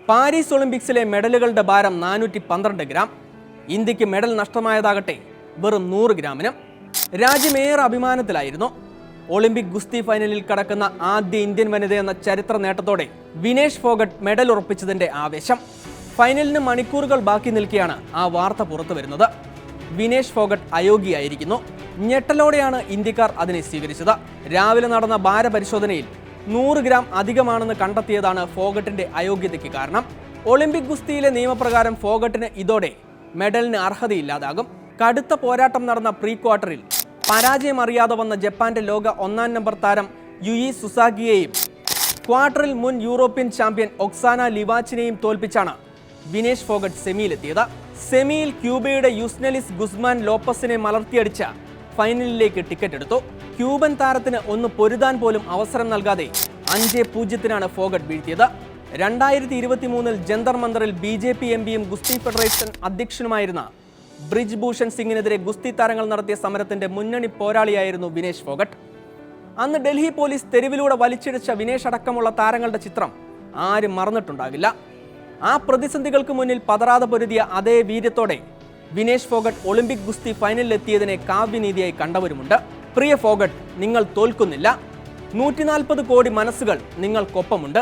Paris ഒളിമ്പിക്സിലെ മെഡലുകളുടെ ഭാരം 412 gram. ഇന്ത്യക്ക് medal നഷ്ടമായതാകട്ടെ വെറും 100 ഗ്രാമിന്. രാജ്യമേറെ അഭിമാനത്തിലായിരുന്നു. ഒളിമ്പിക് ഗുസ്തി ഫൈനലിൽ കടക്കുന്ന ആദ്യ ഇന്ത്യൻ വനിതയെന്ന ചരിത്ര നേട്ടത്തോടെ വിനേഷ് ഫോഗട്ട് മെഡൽ ഉറപ്പിച്ചതിന്റെ ആവേശം. ഫൈനലിന് മണിക്കൂറുകൾ ബാക്കി നിൽക്കെയാണ് ആ വാർത്ത പുറത്തു വരുന്നത്. വിനേഷ് ഫോഗട്ട് അയോഗ്യയായിരിക്കുന്നു. ഞെട്ടലോടെയാണ് ഇന്ത്യക്കാർ അതിനെ സ്വീകരിച്ചത്. രാവിലെ നടന്ന ഭാരപരിശോധനയിൽ 100 ഗ്രാം അധികമാണെന്ന് കണ്ടെത്തിയതാണ് ഫോഗട്ടിന്റെ അയോഗ്യതയ്ക്ക് കാരണം. ഒളിമ്പിക് ഗുസ്തിയിലെ നിയമപ്രകാരം ഫോഗട്ടിന് ഇതോടെ മെഡലിന് അർഹതയില്ലാതാകും. കടുത്ത പോരാട്ടം നടന്ന പ്രീ ക്വാർട്ടറിൽ പരാജയം അറിയാതെ വന്ന ജപ്പാന്റെ ലോക 1-ാം നമ്പർ താരം യുയി സുസാഗിയെയും ക്വാർട്ടറിൽ മുൻ യൂറോപ്യൻ ചാമ്പ്യൻ ഒക്സാന ലിവാച്ചിനെയും തോൽപ്പിച്ചാണ് വിനേഷ് ഫോഗട്ട് സെമിയിലെത്തിയത്. സെമിയിൽ ക്യൂബയുടെ യുസ്നെലിസ് ഗുസ്മാൻ ലോപ്പസിനെ മലർത്തിയടിച്ച ഫൈനലിലേക്ക് ടിക്കറ്റ് എടുത്തു. ക്യൂബൻ താരത്തിന് ഒന്ന് പൊരുതാൻ പോലും അവസരം നൽകാതെ 5-0 ഫോഗട്ട് വീഴ്ത്തിയത്. 2023 ജന്തർ മന്ദറിൽ BJP MPയും ഗുസ്തി ഫെഡറേഷൻ അധ്യക്ഷനുമായിരുന്ന ബ്രിജ് ഭൂഷൺ സിംഗിനെതിരെ ഗുസ്തി താരങ്ങൾ നടത്തിയ സമരത്തിന്റെ മുന്നണി പോരാളിയായിരുന്നു വിനേഷ് ഫോഗട്ട്. അന്ന് ഡൽഹി പോലീസ് തെരുവിലൂടെ വലിച്ചിഴച്ച വിനേഷ് അടക്കമുള്ള താരങ്ങളുടെ ചിത്രം ആരും മറന്നിട്ടുണ്ടാകില്ല. ആ പ്രതിസന്ധികൾക്ക് മുന്നിൽ പതറാതെ പൊരുതിയ അതേ വീര്യത്തോടെ വിനേഷ് ഫോഗട്ട് ഒളിമ്പിക് ഗുസ്തി ഫൈനലിലെത്തിയതിനെ കാവ്യനീതിയായി കണ്ടവരുമുണ്ട്. പ്രിയ ഫോഗട്ട്, നിങ്ങൾ തോൽക്കുന്നില്ല. 140 കോടി മനസ്സുകൾ നിങ്ങൾക്കൊപ്പമുണ്ട്.